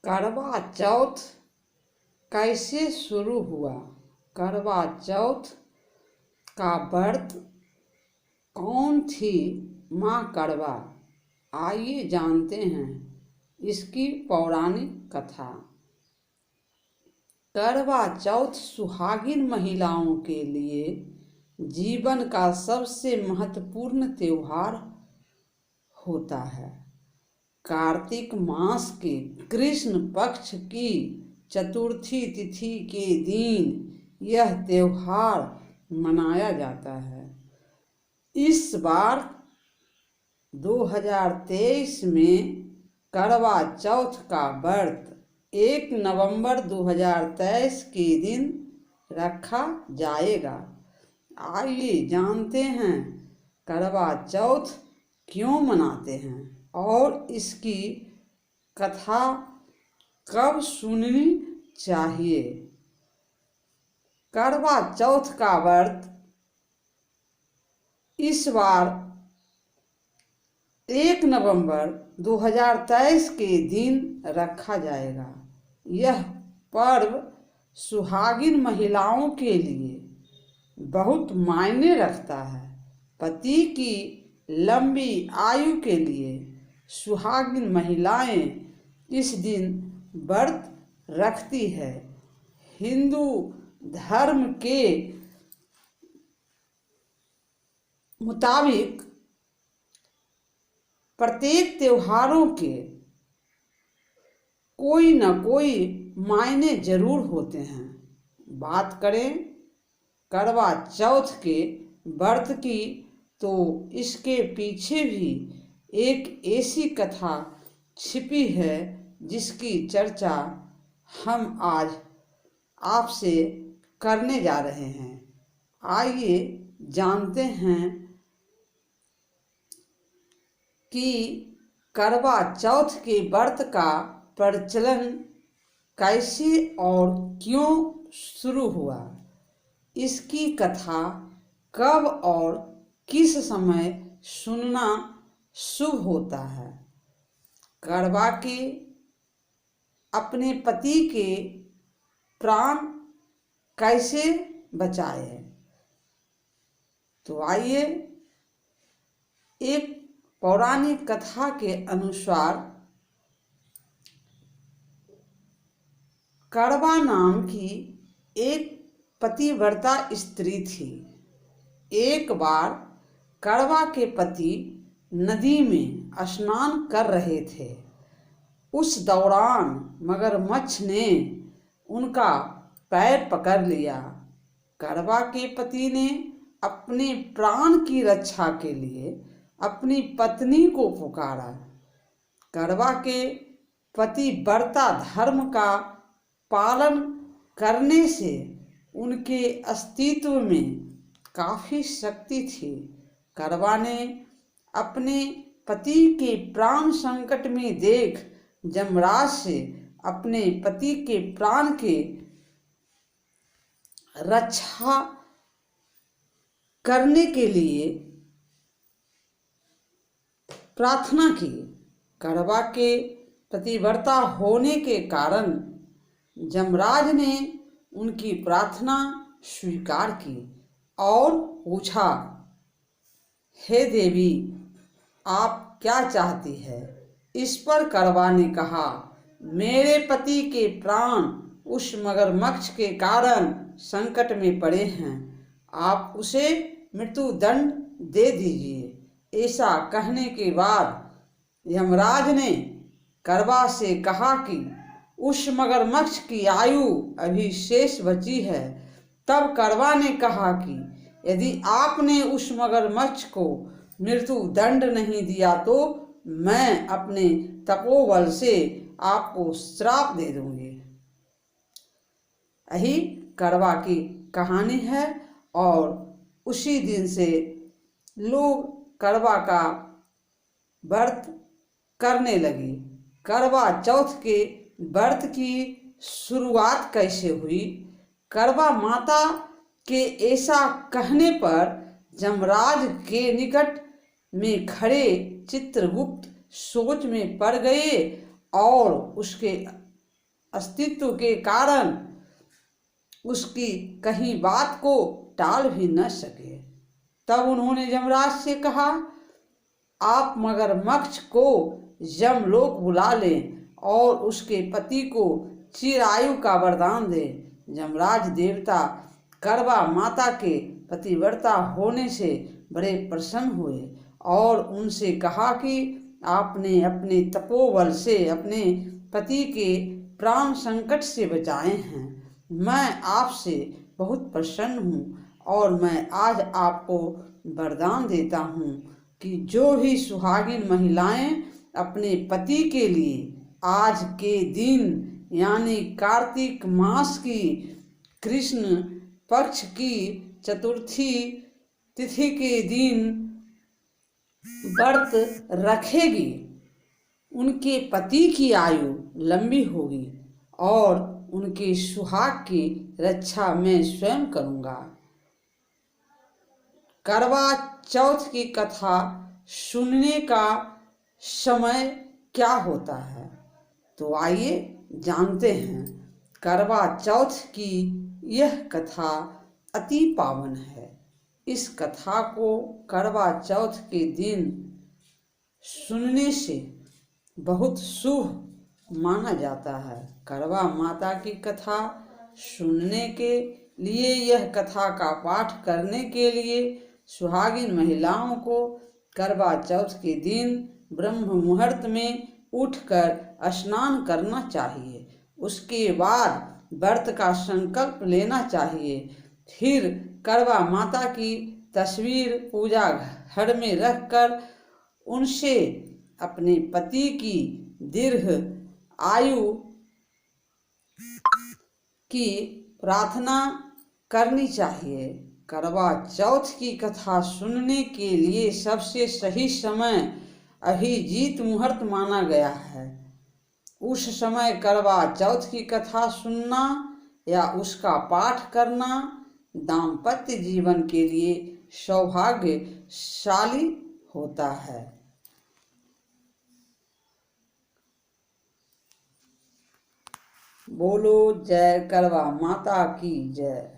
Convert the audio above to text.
करवा चौथ कैसे शुरू हुआ? करवा चौथ का व्रत कौन थी माँ करवा? आइए जानते हैं इसकी पौराणिक कथा। करवा चौथ सुहागिन महिलाओं के लिए जीवन का सबसे महत्वपूर्ण त्योहार होता है। कार्तिक मास के कृष्ण पक्ष की चतुर्थी तिथि के दिन यह त्योहार मनाया जाता है। इस बार 2023 में करवा चौथ का व्रत 1 नवंबर 2023 के दिन रखा जाएगा। आइए जानते हैं करवा चौथ क्यों मनाते हैं और इसकी कथा कब सुननी चाहिए। करवा चौथ का व्रत इस बार 1 नवंबर 2023 के दिन रखा जाएगा। यह पर्व सुहागिन महिलाओं के लिए बहुत मायने रखता है। पति की लंबी आयु के लिए सुहागिन महिलाएं इस दिन व्रत रखती है। हिंदू धर्म के मुताबिक प्रत्येक त्योहारों के कोई न कोई मायने जरूर होते हैं। बात करें करवा चौथ के व्रत की तो इसके पीछे भी एक ऐसी कथा छिपी है जिसकी चर्चा हम आज आपसे करने जा रहे हैं। आइए जानते हैं कि करवा चौथ के व्रत का प्रचलन कैसे और क्यों शुरू हुआ। इसकी कथा कब और किस समय सुनना शुभ होता है। करवा के अपने पति के प्राण कैसे बचाए। तो आइए एक पौराणिक कथा के अनुसार करवा नाम की एक पतिव्रता स्त्री थी। एक बार करवा के पति नदी में स्नान कर रहे थे। उस दौरान मगरमच्छ ने उनका पैर पकड़ लिया। करवा के पति ने अपने प्राण की रक्षा के लिए अपनी पत्नी को पुकारा। करवा के पतिव्रता धर्म का पालन करने से उनके अस्तित्व में काफ़ी शक्ति थी। करवा ने अपने पति के प्राण संकट में देख यमराज से अपने पति के प्राण के रक्षा करने के लिए प्रार्थना की। करवा के पतिव्रता होने के कारण यमराज ने उनकी प्रार्थना स्वीकार की और पूछा, हे देवी, आप क्या चाहती है। इस पर करवा ने कहा, मेरे पति के प्राण उस मगरमच्छ के कारण संकट में पड़े हैं, आप उसे मृत्यु दंड दे दीजिए। ऐसा कहने के बाद यमराज ने करवा से कहा कि उस मगरमच्छ की आयु अभी शेष बची है। तब करवा ने कहा कि यदि आपने उस मगरमच्छ को मृत्यु दंड नहीं दिया तो मैं अपने तपोबल से आपको श्राप दे दूंगी। यही करवा की कहानी है और उसी दिन से लोग करवा का व्रत करने लगे। करवा चौथ के व्रत की शुरुआत कैसे हुई। करवा माता के ऐसा कहने पर यमराज के निकट में खड़े चित्रगुप्त सोच में पड़ गए और उसके अस्तित्व के कारण उसकी कहीं बात को टाल भी न सके। तब उन्होंने यमराज से कहा, आप मगरमच्छ को यमलोक बुला लें और उसके पति को चिरायु का वरदान दें। यमराज देवता करवा माता के पतिव्रता होने से बड़े प्रसन्न हुए और उनसे कहा कि आपने अपने तपोबल से अपने पति के प्राण संकट से बचाए हैं। मैं आपसे बहुत प्रसन्न हूँ और मैं आज आपको वरदान देता हूँ कि जो भी सुहागिन महिलाएं अपने पति के लिए आज के दिन यानी कार्तिक मास की कृष्ण पक्ष की चतुर्थी तिथि के दिन व्रत रखेगी, उनके पति की आयु लंबी होगी और उनके सुहाग की रक्षा मैं स्वयं करूँगा। करवा चौथ की कथा सुनने का समय क्या होता है, तो आइए जानते हैं। करवा चौथ की यह कथा अति पावन है। इस कथा को करवा चौथ के दिन सुनने से बहुत शुभ माना जाता है। करवा माता की कथा सुनने के लिए, यह कथा का पाठ करने के लिए सुहागिन महिलाओं को करवा चौथ के दिन ब्रह्म मुहूर्त में उठकर स्नान करना चाहिए। उसके बाद व्रत का संकल्प लेना चाहिए। फिर करवा माता की तस्वीर पूजा घर में रखकर उनसे अपने पति की दीर्घ आयु की प्रार्थना करनी चाहिए। करवा चौथ की कथा सुनने के लिए सबसे सही समय अभिजीत मुहूर्त माना गया है। उस समय करवा चौथ की कथा सुनना या उसका पाठ करना दाम्पत्य जीवन के लिए सौभाग्यशाली होता है। बोलो जय करवा माता की जय।